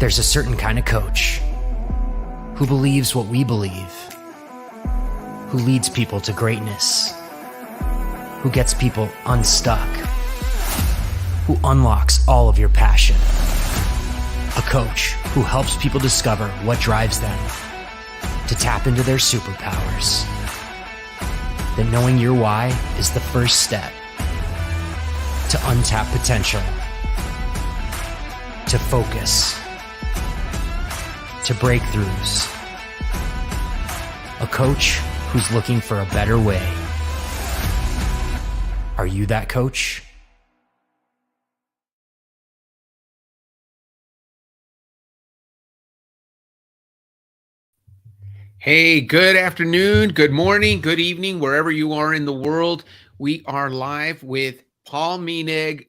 There's a certain kind of coach who believes what we believe, who leads people to greatness, who gets people unstuck, who unlocks all of your passion. A coach who helps people discover what drives them, to tap into their superpowers. That knowing your why is the first step to untap potential, to focus, to breakthroughs. A coach who's looking for a better way. Are you that coach? Hey, good afternoon, good morning, good evening, wherever you are in the world. We are live with Paul Menig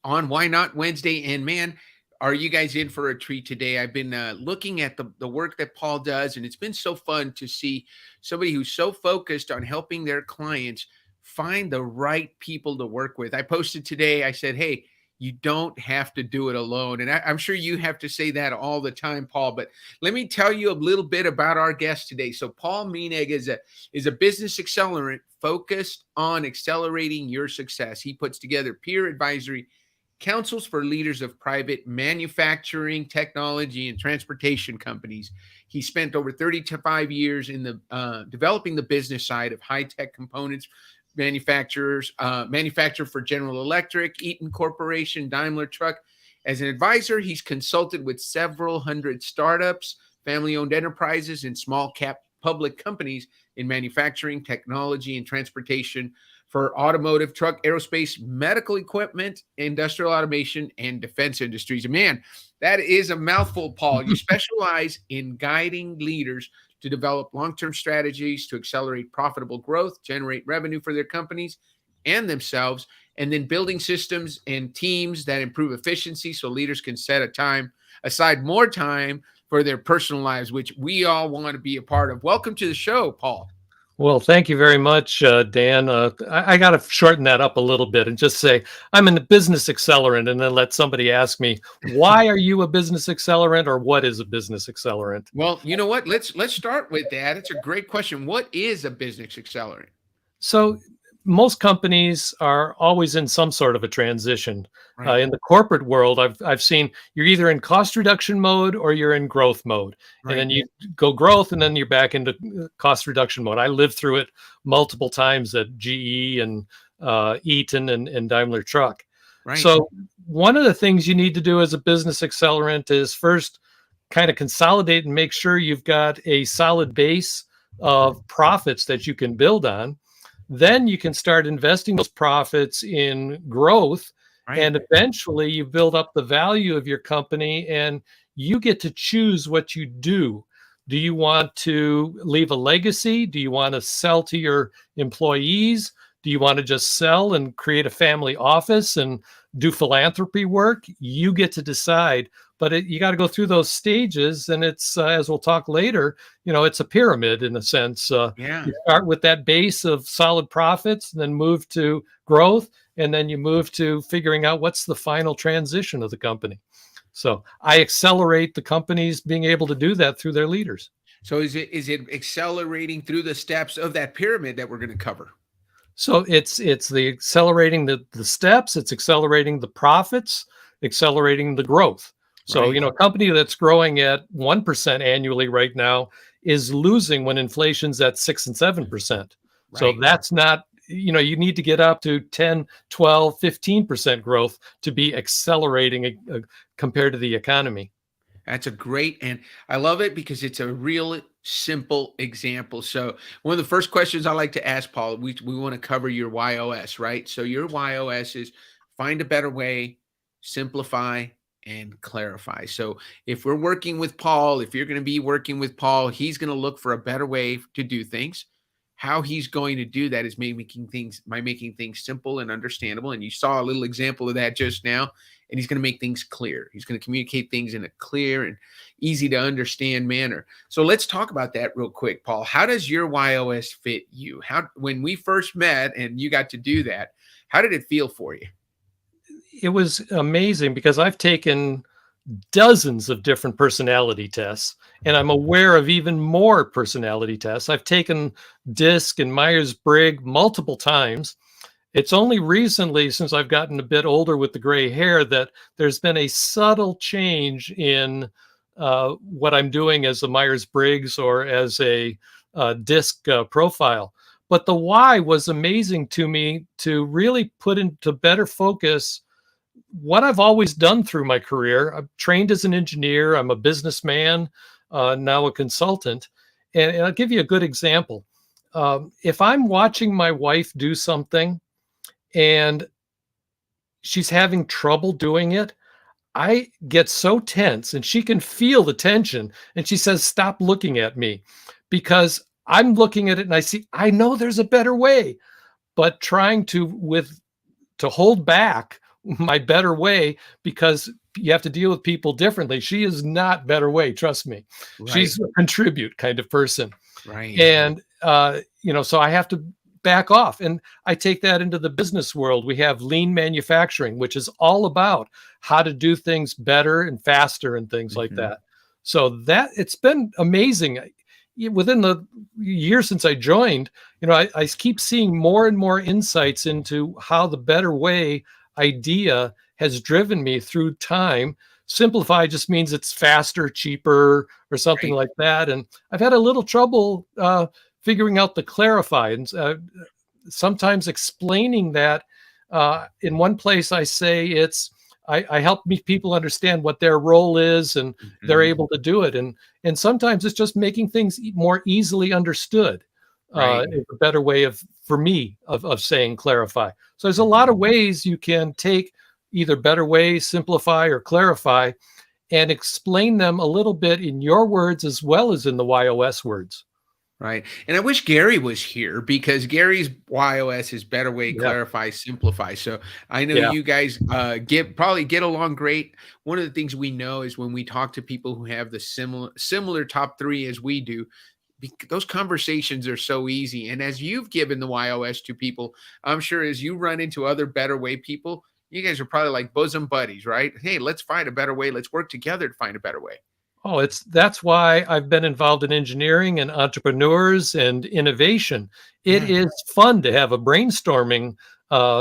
on Why Not Wednesday. And man, are you guys in for a treat today? I've been looking at the work that Paul does, and it's been so fun to see somebody who's so focused on helping their clients find the right people to work with. I posted today, I said, hey, you don't have to do it alone. And I'm sure you have to say that all the time, Paul. But let me tell you a little bit about our guest today. So Paul Menig is a business accelerant focused on accelerating your success. He puts together peer advisory councils for leaders of private manufacturing, technology, and transportation companies. He spent over 35 years in the developing the business side of high-tech components manufacturer for General Electric, Eaton Corporation, Daimler Truck. As an advisor, he's consulted with several hundred startups, family-owned enterprises, and small-cap public companies in manufacturing, technology, and transportation for automotive, truck, aerospace, medical equipment, industrial automation, and defense industries. And man, that is a mouthful, Paul. You specialize in guiding leaders to develop long-term strategies to accelerate profitable growth, generate revenue for their companies and themselves, and then building systems and teams that improve efficiency so leaders can set aside more time for their personal lives, which we all want to be a part of. Welcome to the show, Paul. Well, thank you very much, Dan. I got to shorten that up a little bit and just say I'm a business accelerant, and then let somebody ask me, why are you a business accelerant, or what is a business accelerant? Well, you know what? Let's start with that. It's a great question. What is a business accelerant? So most companies are always in some sort of a transition. Right. In the corporate world, I've seen you're either in cost reduction mode or you're in growth mode. Right. And then you go growth and then you're back into cost reduction mode. I lived through it multiple times at GE and Eaton and Daimler Truck. Right. So one of the things you need to do as a business accelerant is first kind of consolidate and make sure you've got a solid base of profits that you can build on. Then you can start investing those profits in growth. Right. And eventually you build up the value of your company and you get to choose what you do. Do you want to leave a legacy? Do you want to sell to your employees? Do you want to just sell and create a family office and do philanthropy work? You get to decide. But you got to go through those stages, and it's as we'll talk later. It's a pyramid in a sense. You start with that base of solid profits, and then move to growth, and then you move to figuring out what's the final transition of the company. So I accelerate the companies being able to do that through their leaders. So is it accelerating through the steps of that pyramid that we're going to cover? So it's the accelerating the steps. It's accelerating the profits, accelerating the growth. So, a company that's growing at 1% annually right now is losing when inflation's at 6 and 7%. Right. So that's not, you need to get up to 10, 12, 15% growth to be accelerating compared to the economy. That's a great, and I love it because it's a real simple example. So one of the first questions I like to ask, Paul, we want to cover your WHY.os, right? So your WHY.os is find a better way, simplify, and clarify. So if we're working with Paul, if you're going to be working with Paul, he's going to look for a better way to do things. How he's going to do that is by making things simple and understandable. And you saw a little example of that just now. And he's going to make things clear. He's going to communicate things in a clear and easy to understand manner. So let's talk about that real quick, Paul. How does your WHY.os fit you? When we first met and you got to do that, how did it feel for you? It was amazing because I've taken dozens of different personality tests, and I'm aware of even more personality tests. I've taken DISC and Myers-Briggs multiple times. It's only recently, since I've gotten a bit older with the gray hair, that there's been a subtle change in what I'm doing as a Myers-Briggs or as a DISC profile. But the why was amazing to me, to really put into better focus what I've always done through my career. I'm trained as an engineer. I'm a businessman, now a consultant. And I'll give you a good example. If I'm watching my wife do something and she's having trouble doing it, I get so tense, and she can feel the tension, and she says, "Stop looking at me," because I'm looking at it and I know there's a better way, but trying to hold back my better way, because you have to deal with people differently. She is not better way. Trust me. Right. She's a contribute kind of person. Right. And, so I have to back off. And I take that into the business world. We have lean manufacturing, which is all about how to do things better and faster and things like that. So that it's been amazing. Within the year since I joined, I keep seeing more and more insights into how the better way idea has driven me through time. Simplify just means it's faster, cheaper, or something like that. And I've had a little trouble figuring out the clarify, and sometimes explaining that. In one place I say I help people understand what their role is, and they're able to do it. And sometimes it's just making things more easily understood. Is a better way for me of saying clarify. So there's a lot of ways you can take either better way, simplify, or clarify, and explain them a little bit in your words as well as in the WHY.os words. Right. And I wish Gary was here, because Gary's WHY.os is better way, clarify, simplify. So I know you guys probably get along great. One of the things we know is when we talk to people who have the similar top three as we do, those conversations are so easy. And as you've given the WHY.os to people, I'm sure as you run into other better way people, you guys are probably like bosom buddies, right? Hey, let's find a better way. Let's work together to find a better way. Oh, that's why I've been involved in engineering and entrepreneurs and innovation. It is fun to have a brainstorming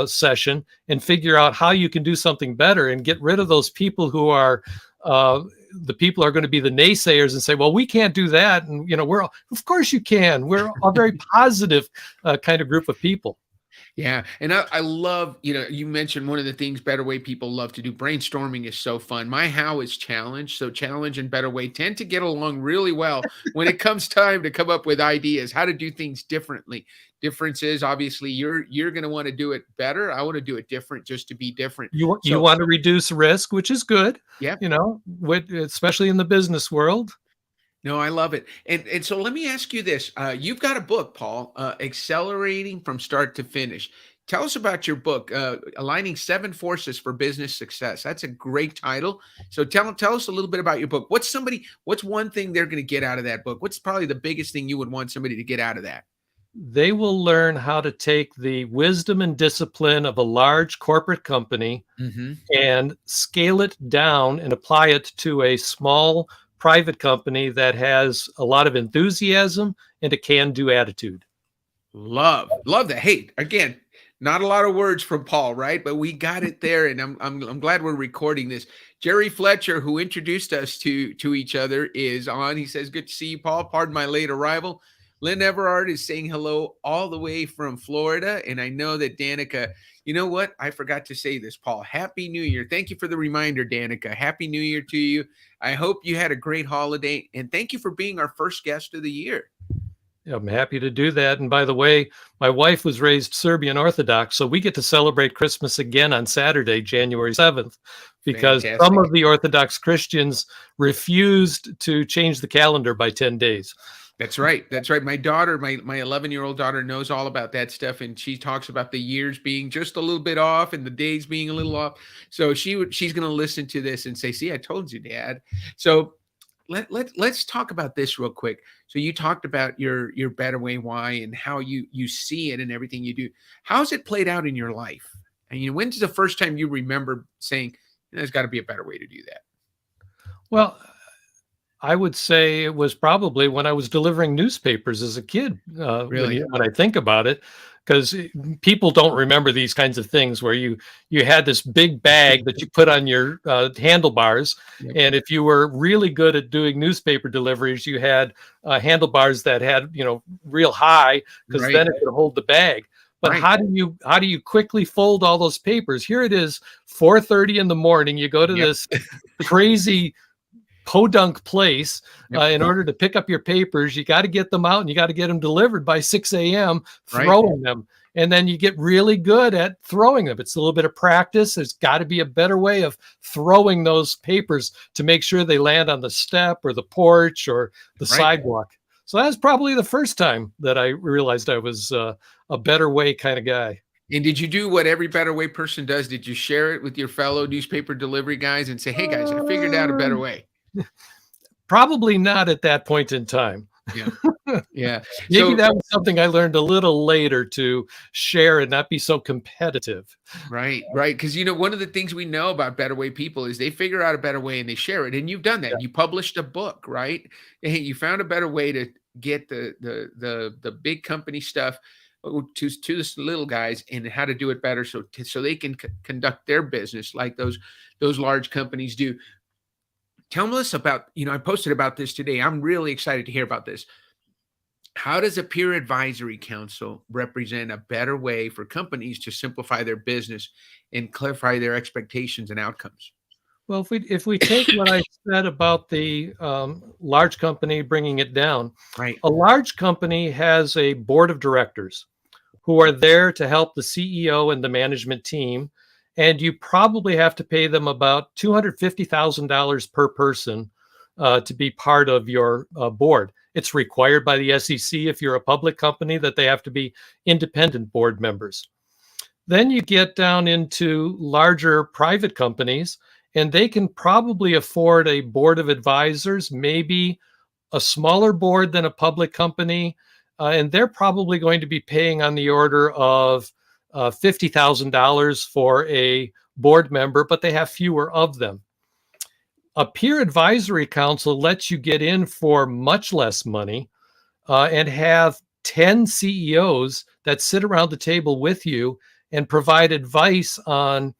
session and figure out how you can do something better, and get rid of those people who are the people are going to be the naysayers and say, well, we can't do that. And, of course you can. We're a very positive kind of group of people. Yeah. And I love, you mentioned one of the things better way people love to do. Brainstorming is so fun. My how is challenge. So challenge and better way tend to get along really well when it comes time to come up with ideas, how to do things differently. Difference is obviously you're going to want to do it better. I want to do it different just to be different. You want to reduce risk, which is good. Yeah. Especially in the business world. No, I love it. And so let me ask you this. You've got a book, Paul, Accelerating from Start to Finish. Tell us about your book, Aligning 7 Forces for Business Success. That's a great title. So tell us a little bit about your book. What's one thing they're going to get out of that book? What's probably the biggest thing you would want somebody to get out of that? They will learn how to take the wisdom and discipline of a large corporate company and scale it down and apply it to a small private company that has a lot of enthusiasm and a can-do attitude. Love that. Hey, again, not a lot of words from Paul, right? But we got it there, and I'm glad we're recording this. Jerry Fletcher, who introduced us to each other, is on. He says, "Good to see you, Paul. Pardon my late arrival." Lynn Everard is saying hello all the way from Florida, and I know that Danica. You know what? I forgot to say this, Paul. Happy New Year. Thank you for the reminder, Danica. Happy New Year to you. I hope you had a great holiday, and thank you for being our first guest of the year. I'm happy to do that. And by the way, my wife was raised Serbian Orthodox, so we get to celebrate Christmas again on Saturday, January 7th, because some of the Orthodox Christians refused to change the calendar by 10 days. That's right. My daughter, my 11-year-old daughter, knows all about that stuff, and she talks about the years being just a little bit off and the days being a little off. So she's going to listen to this and say, "See, I told you, Dad." So let's talk about this real quick. So you talked about your better way why and how you see it and everything you do. How's it played out in your life? And when's the first time you remember saying, "There's got to be a better way to do that"? Well, I would say it was probably when I was delivering newspapers as a kid, Really? when I think about it, because people don't remember these kinds of things where you had this big bag that you put on your handlebars, Yep. and if you were really good at doing newspaper deliveries, you had handlebars that had real high, because Right. then it could hold the bag. But Right. how do you quickly fold all those papers? Here it is, 4:30 in the morning. You go to Yep. this crazy podunk place Yep. in order to pick up your papers. You got to get them out and you got to get them delivered by 6 a.m. Right. throwing them. And then you get really good at throwing them. It's a little bit of practice. There's got to be a better way of throwing those papers to make sure they land on the step or the porch or the Right. sidewalk. So that's probably the first time that I realized I was a better way kind of guy. And did you do what every better way person does? Did you share it with your fellow newspaper delivery guys and say, "Hey guys, I figured out a better way"? Probably not at that point in time. Yeah. Yeah. Maybe So that was something I learned a little later, to share and not be so competitive. right, right. Because one of the things we know about better way people is they figure out a better way and they share it. And you've done that. Yeah. You published a book, right? Hey, you found a better way to get the big company stuff to the little guys, and how to do it better so they can conduct their business like those large companies do. Tell us about, I posted about this today. I'm really excited to hear about this. How does a peer advisory council represent a better way for companies to simplify their business and clarify their expectations and outcomes? Well, if we take what I said about the large company bringing it down, Right. a large company has a board of directors who are there to help the CEO and the management team, and you probably have to pay them about $250,000 per person to be part of your board. It's required by the SEC, if you're a public company, that they have to be independent board members. Then you get down into larger private companies, and they can probably afford a board of advisors, maybe a smaller board than a public company, and they're probably going to be paying on the order of $50,000 for a board member, but they have fewer of them. A peer advisory council lets you get in for much less money and have 10 CEOs that sit around the table with you and provide advice on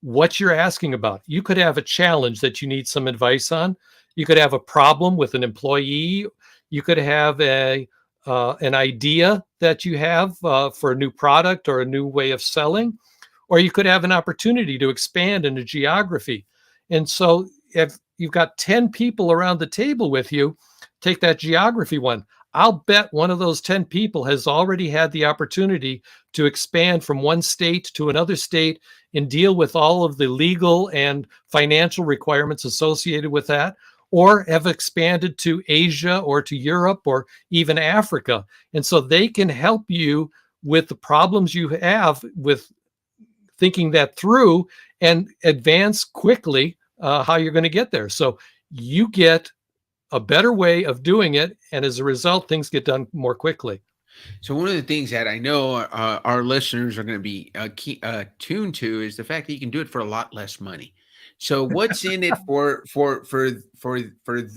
what you're asking about. You could have a challenge that you need some advice on. You could have a problem with an employee. You could have an idea that you have for a new product or a new way of selling, or you could have an opportunity to expand into geography. And so if you've got 10 people around the table with you, take that geography one. I'll bet one of those 10 people has already had the opportunity to expand from one state to another state and deal with all of the legal and financial requirements associated with that, or have expanded to Asia or to Europe or even Africa. And so they can help you with the problems you have with thinking that through and advance quickly how you're going to get there. So you get a better way of doing it, and as a result, things get done more quickly. So one of the things that I know our listeners are going to be tuned to is the fact that you can do it for a lot less money. So what's in it for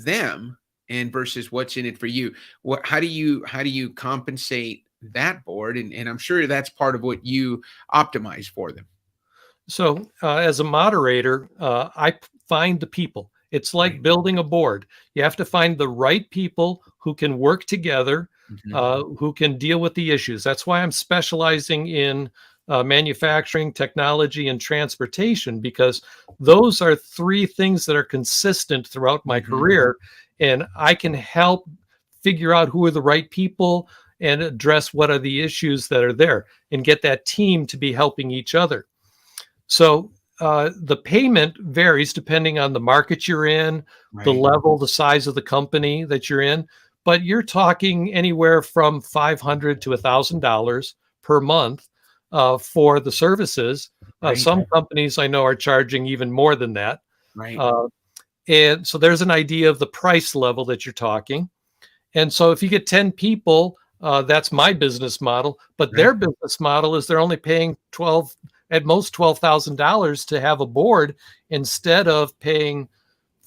them, and versus what's in it for you? How do you compensate that board? And I'm sure that's part of what you optimize for them. So as a moderator, I find the people. It's like Right. building a board. You have to find the right people who can work together, Mhm. who can deal with the issues. That's why I'm specializing in manufacturing, technology, and transportation, because those are three things that are consistent throughout my Mhm. career. And I can help figure out who are the right people and address what are the issues that are there and get that team to be helping each other. So the payment varies depending on the market you're in, the Right. level, the size of the company that you're in. But you're talking anywhere from $500 to $1,000 per month for the services. Right. Some companies I know are charging even more than that. Right. And so there's an idea of the price level that you're talking. And so if you get 10 people, that's my business model. But Right. their business model is they're only paying $12,000 to have a board, instead of paying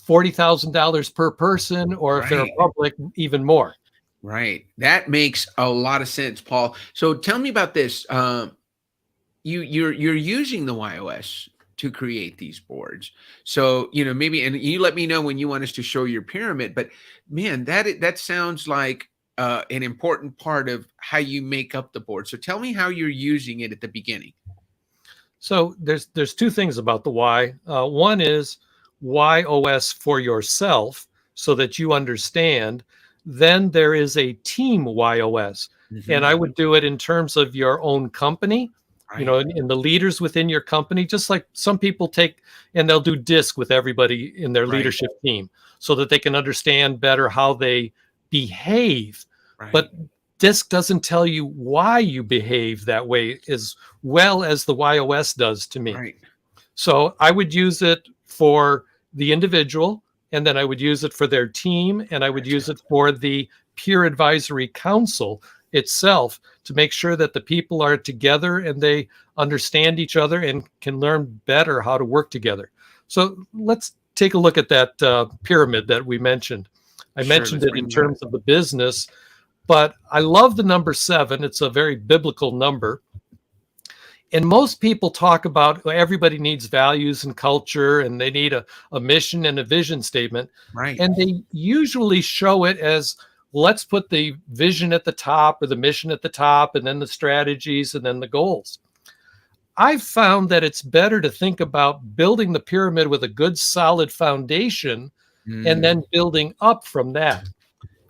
$40,000 per person, or if they're a Right. public, even more. Right. That makes a lot of sense, Paul. So tell me about this. You're using the WHY.os to create these boards. So, maybe, and you let me know when you want us to show your pyramid, but man, that sounds like an important part of how you make up the board. So tell me how you're using it at the beginning. So there's two things about the why. One is WHY.os for yourself, so that you understand. Then there is a team WHY.os, and Mhm. I would do it in terms of your own company. Right. In the leaders within your company, just like some people take and they'll do DISC with everybody in their Right. leadership team so that they can understand better how they behave. Right. But DISC doesn't tell you why you behave that way as well as the WHY.os does to me. Right. So I would use it for the individual, and then I would use it for their team, and I would Gotcha. use it for the peer advisory council itself to make sure that the people are together and they understand each other and can learn better how to work together. So let's take a look at that pyramid that we mentioned. I Sure, mentioned let's it in bring that up. terms of the business, but I love the number 7. It's a very biblical number. And most people talk about everybody needs values and culture, and they need a mission and a vision statement. Right. And they usually show it as, let's put the vision at the top or the mission at the top, and then the strategies, and then the goals. I've found that it's better to think about building the pyramid with a good solid foundation and Mm, then building up from that.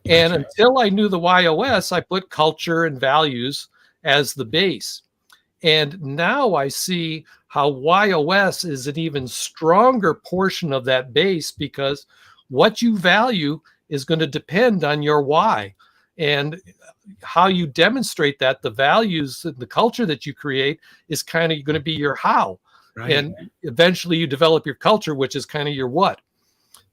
And gotcha. until I knew the WHY.os, I put culture and values as the base. And now I see how WHY.os is an even stronger portion of that base, because what you value is going to depend on your why. And how you demonstrate that, the values, the culture that you create, is kind of going to be your how. Right. And eventually you develop your culture, which is kind of your what.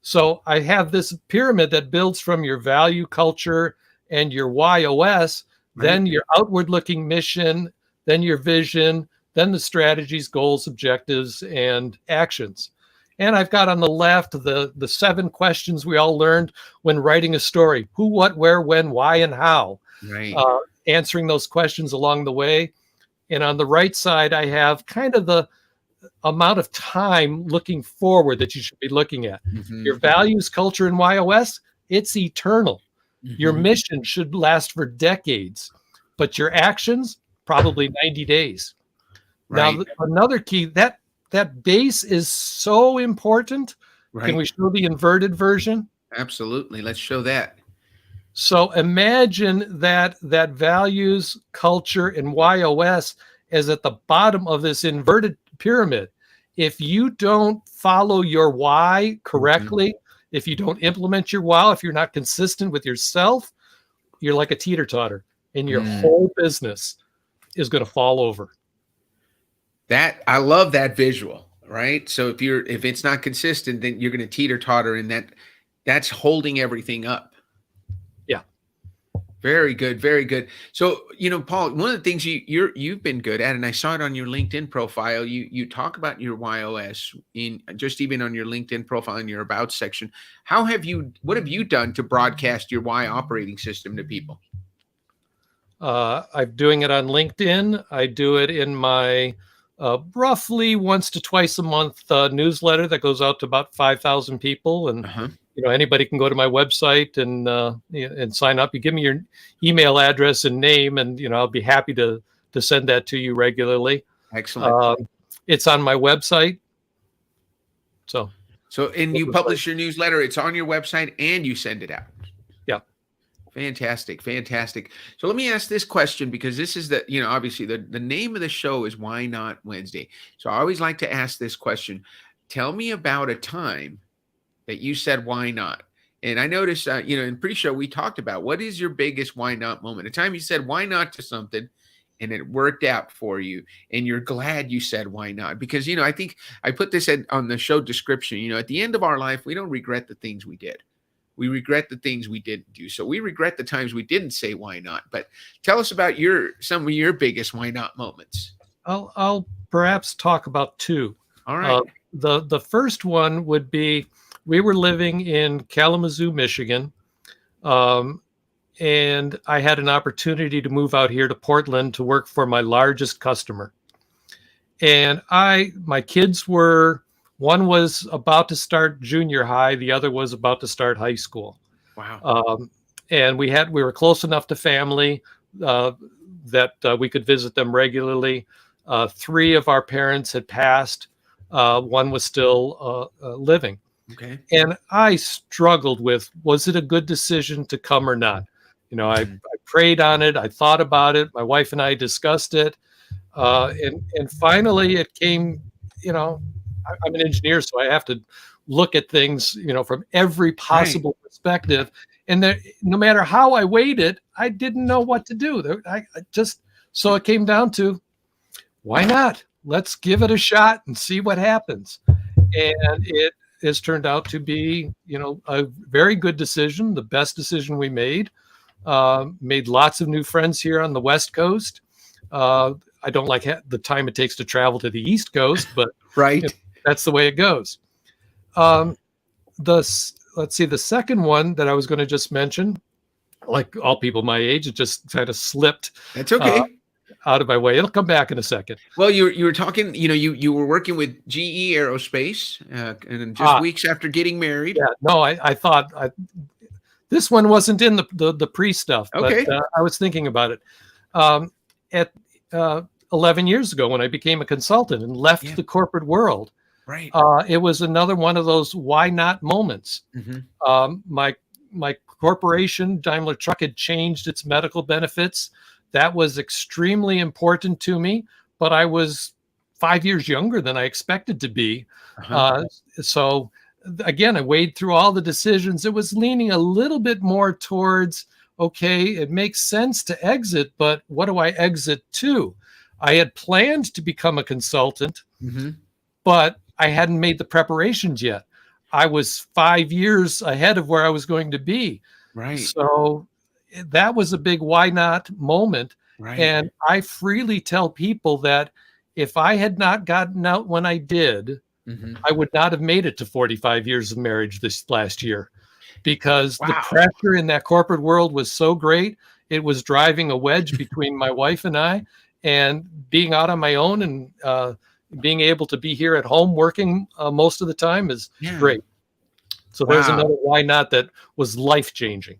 So I have this pyramid that builds from your value, culture, and your WHY.os, then Right. your outward looking mission, then your vision, then the strategies, goals, objectives, and actions. And I've got on the left the 7 questions we all learned when writing a story: who, what, where, when, why, and how. Right. Answering those questions along the way. And on the right side, I have kind of the amount of time looking forward that you should be looking at. Mhm. Your values, culture, and WHY.os, it's eternal. Your Mhm. mission should last for decades, but your actions, probably 90 days. Right. Now, another key, that base is so important. Right. Can we show the inverted version? Absolutely. Let's show that. So imagine that values, culture, and WHY.os is at the bottom of this inverted pyramid. If you don't follow your why correctly, if you don't implement your why, if you're not consistent with yourself, you're like a teeter-totter, and your whole business is going to fall over. That I love that visual, right? So if it's not consistent, then you're going to teeter-totter, and that's holding everything up. Yeah. Very good, very good. So, Paul, one of the things you've been good at, and I saw it on your LinkedIn profile, you talk about your WHY.os in just even on your LinkedIn profile in your about section. What have you done to broadcast your why operating system to people? I'm doing it on LinkedIn. I do it in my roughly once to twice a month newsletter that goes out to about 5,000 people. And anybody can go to my website and sign up. You give me your email address and name, and I'll be happy to send that to you regularly. Excellent. It's on my website. So and you publish your newsletter. It's on your website, and you send it out. Yeah. Fantastic. Fantastic. So let me ask this question, because this is obviously the name of the show is Why Not Wednesday. So I always like to ask this question. Tell me about a time that you said, why not? And I noticed, in pre-show, we talked about what is your biggest why not moment? A time you said why not to something and it worked out for you, and you're glad you said why not. Because, I think I put this on the show description, at the end of our life, we don't regret the things we did. We regret the things we didn't do. So we regret the times we didn't say why not. But tell us about some of your biggest why not moments. I'll perhaps talk about 2. All right. The first one would be we were living in Kalamazoo, Michigan. And I had an opportunity to move out here to Portland to work for my largest customer. And my kids one was about to start junior high. The other was about to start high school. Wow. And we were close enough to family that we could visit them regularly. 3 of our parents had passed. One was still living. Okay. And I struggled with, was it a good decision to come or not? I prayed on it. I thought about it. My wife and I discussed it. And finally it came, I'm an engineer, so I have to look at things, from every possible perspective. And no matter how I weighed it, I didn't know what to do. So it came down to, why not? Let's give it a shot and see what happens. And it has turned out to be, a very good decision, the best decision we made. Made lots of new friends here on the West Coast. I don't like the time it takes to travel to the East Coast, but that's the way it goes. Let's see, the second one that I was going to just mention, like all people my age, it just kind of slipped. That's okay. Out of my way. It'll come back in a second. Well, you were talking, you were working with GE Aerospace, and just weeks after getting married. Yeah, no, I thought this one wasn't in the pre stuff, but I was thinking about it. At 11 years ago, when I became a consultant and left the corporate world, it was another one of those why not moments. My corporation, Daimler Truck, had changed its medical benefits. That was extremely important to me, but I was 5 years younger than I expected to be. So again, I weighed through all the decisions. It was leaning a little bit more towards, okay, it makes sense to exit, but what do I exit to? I had planned to become a consultant, but I hadn't made the preparations yet. I was 5 years ahead of where I was going to be. So that was a big why not moment. And I freely tell people that if I had not gotten out when I did, I would not have made it to 45 years of marriage this last year, because the pressure in that corporate world was so great. It was driving a wedge between my wife and I, and being out on my own and being able to be here at home working most of the time is great. So there's another why not that was life-changing.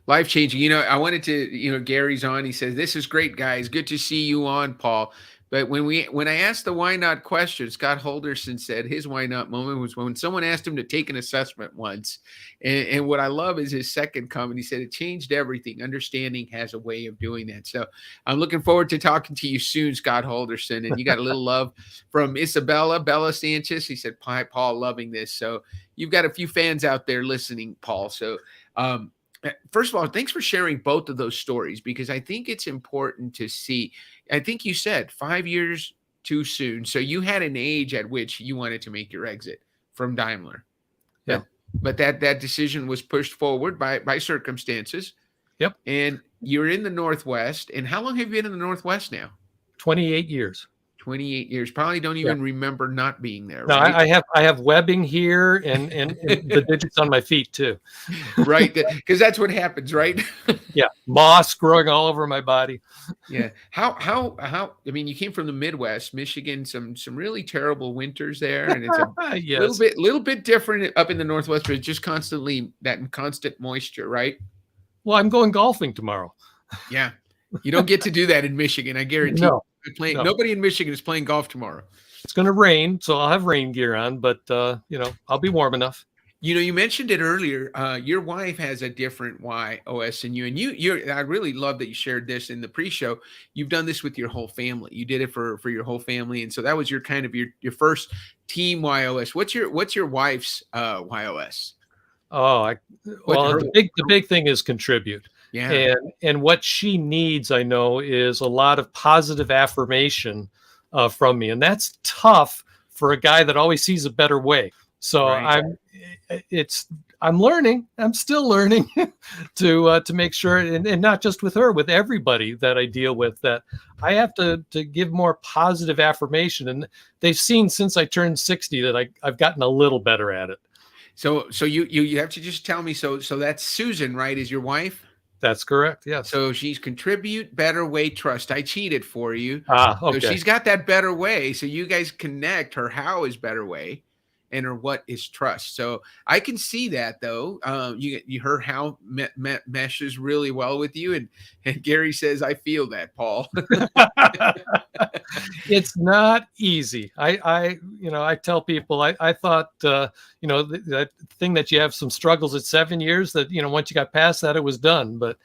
Life-changing. I wanted to, Gary's on. He says, "This is great, guys. Good to see you on, Paul." But when I asked the why not question, Scott Holderson said his why not moment was when someone asked him to take an assessment once. And what I love is his second comment. He said, "It changed everything. Understanding has a way of doing that." So I'm looking forward to talking to you soon, Scott Holderson. And you got a little love from Bella Sanchez. He said, "Hi, Paul, loving this." So you've got a few fans out there listening, Paul. So, first of all, thanks for sharing both of those stories, because I think it's important to see. I think you said 5 years too soon. So you had an age at which you wanted to make your exit from Daimler. But that decision was pushed forward by circumstances. And you're in the Northwest. And how long have you been in the Northwest now? 28 years. 28 years. Probably don't even remember not being there. No, right? I have webbing here and the digits on my feet too. Right. Because that's what happens, right? Moss growing all over my body. How I mean, you came from the Midwest, Michigan, some really terrible winters there, and it's a little bit different up in the Northwest, but it's just constant moisture, right? Well, I'm going golfing tomorrow. You don't get to do that in Michigan, I guarantee. No. Nobody in Michigan is playing golf tomorrow. It's going to rain, so I'll have rain gear on, but I'll be warm enough. You mentioned it earlier. Your wife has a different WHY.os than you, and I really love that you shared this in the pre-show. You've done this with your whole family. You did it for your whole family, and so that was your kind of your first team WHY.os. What's your wife's WHY.os? The big thing is contribute. And what she needs, I know, is a lot of positive affirmation from me. And that's tough for a guy that always sees a better way. So I'm learning. I'm still learning to make sure, and not just with her, with everybody that I deal with, that I have to give more positive affirmation. And they've seen since I turned 60 that I've gotten a little better at it. So you have to just tell me. So that's Susan, right? Is your wife? That's correct. Yes. So she's contribute, better way, trust. I cheated for you. So Okay. she's got that better way. So you guys connect. Her how is better way, and her what is trust. So I can see that though. You her how meshes really well with you, and Gary says I feel that, Paul. It's not easy. I tell people, I thought, that thing that you have some struggles at 7 years, that, once you got past that, it was done. But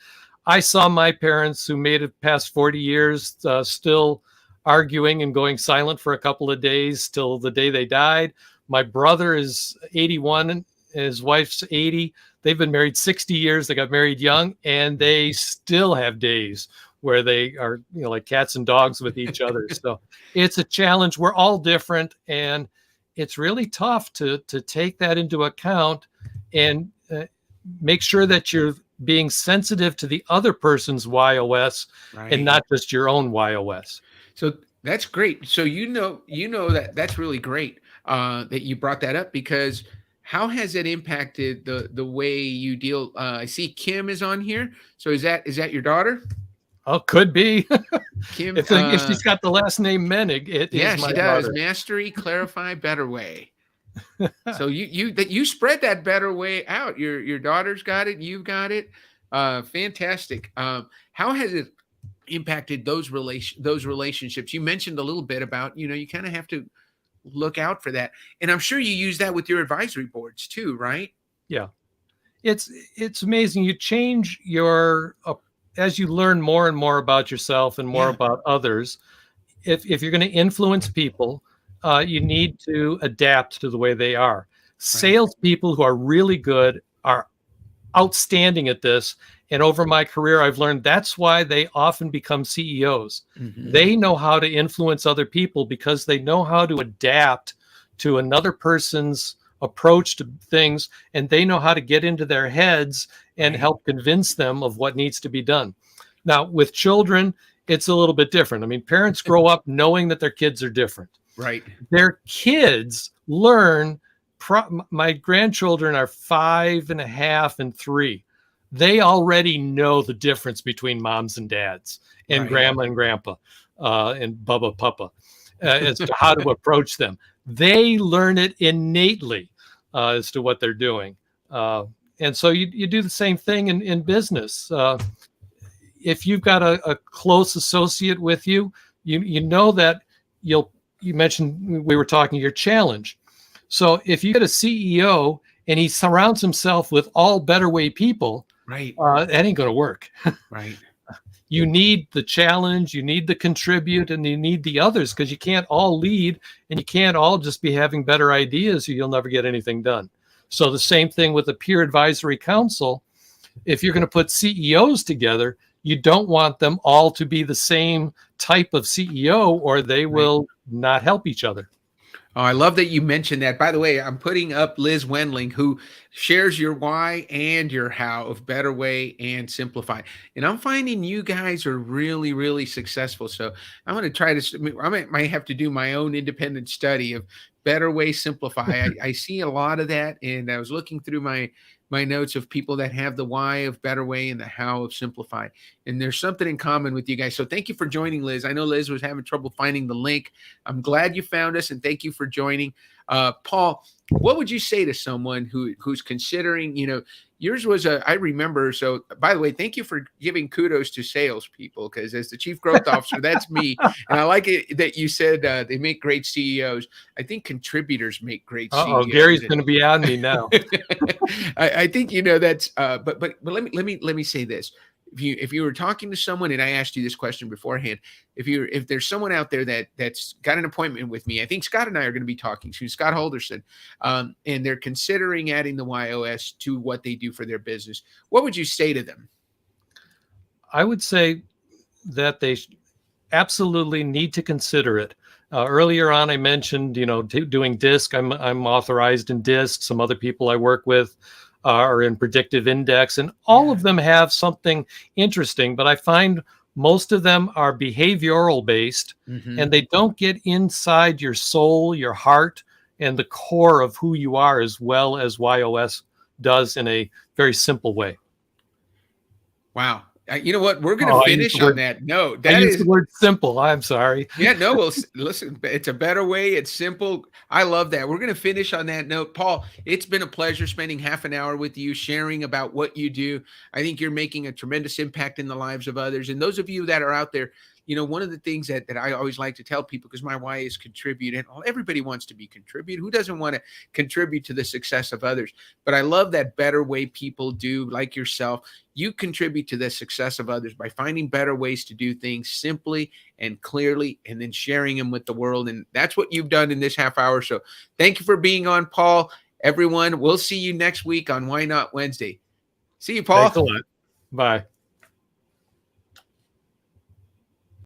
I saw my parents who made it past 40 years, still arguing and going silent for a couple of days till the day they died. My brother is 81 and his wife's 80. They've been married 60 years. They got married young, and they still have days where they are, like cats and dogs with each other. So it's a challenge. We're all different, and it's really tough to take that into account and make sure that you're being sensitive to the other person's YOS, Right. and not just your own YOS. So that's great. So that's really great that you brought that up, because how has it impacted the way you deal? I see Kim is on here. So is that your daughter? Oh, could be. Kim, if she's got the last name Menig, it is my she does. daughter. Mastery, clarify, better way. So you spread that better way out. Your daughter's got it. You've got it. Fantastic. How has it impacted those relationships? You mentioned a little bit about, you kind of have to look out for that, and I'm sure you use that with your advisory boards too, right? Yeah, it's amazing. You change your as you learn more and more about yourself and more about others. If you're going to influence people, you need to adapt to the way they are. Right. Salespeople who are really good are outstanding at this. And over my career, I've learned that's why they often become CEOs. Mm-hmm. They know how to influence other people because they know how to adapt to another person's approach to things, and they know how to get into their heads and help convince them of what needs to be done. Now, with children, it's a little bit different. I mean, parents grow up knowing that their kids are different. Right. Their kids learn. My grandchildren are 5.5 and 3. They already know the difference between moms and dads, and grandma and grandpa, and Bubba Papa, as to how to approach them. They learn it innately as to what they're doing. And so you do the same thing in business. If you've got a close associate with you, you know that you mentioned, we were talking your challenge. So if you get a CEO and he surrounds himself with all better way people, right, that ain't going to work. Right. You need the challenge, you need the contribute, and you need the others, because you can't all lead and you can't all just be having better ideas, or you'll never get anything done. So the same thing with the peer advisory council. If you're going to put CEOs together, you don't want them all to be the same type of CEO, or they will not help each other. Oh, I love that you mentioned that. By the way, I'm putting up Liz Wendling, who shares your why and your how of Better Way and Simplify. And I'm finding you guys are really, really successful. So I'm going to try to, I might have to do my own independent study of Better Way, Simplify. I see a lot of that. And I was looking through my notes of people that have the why of Better Way and the how of Simplify. And there's something in common with you guys. So thank you for joining, Liz. I know Liz was having trouble finding the link. I'm glad you found us, and thank you for joining. Paul, what would you say to someone who's considering, yours was I remember. So by the way, thank you for giving kudos to salespeople, because as the chief growth officer, that's me. And I like it that you said they make great CEOs. I think contributors make great CEOs. Gary's going to be on me now. I think, that's, but let me say this. If you were talking to someone, and I asked you this question beforehand, if there's someone out there that's got an appointment with me, I think Scott and I are going to be talking to Scott Holderson, and they're considering adding the YOS to what they do for their business, what would you say to them? I would say that they absolutely need to consider it. Earlier on, I mentioned, doing DISC. I'm authorized in DISC. Some other people I work with are in predictive index, and all of them have something interesting, but I find most of them are behavioral based, and they don't get inside your soul, your heart, and the core of who you are, as well as WHY.os does in a very simple way. Wow. You know what? We're going Oh, to finish on that note. I That used is, the word simple. I'm sorry. yeah, no, well, listen, it's a better way. It's simple. I love that. We're going to finish on that note. Paul, it's been a pleasure spending half an hour with you, sharing about what you do. I think you're making a tremendous impact in the lives of others. And those of you that are out there, you know, one of the things that I always like to tell people, because my why is contribute, and everybody wants to be contribute. Who doesn't want to contribute to the success of others? But I love that better way people do, like yourself. You contribute to the success of others by finding better ways to do things simply and clearly, and then sharing them with the world. And that's what you've done in this half hour. So thank you for being on, Paul. Everyone, we'll see you next week on Why Not Wednesday. See you, Paul. Thanks a lot. Bye.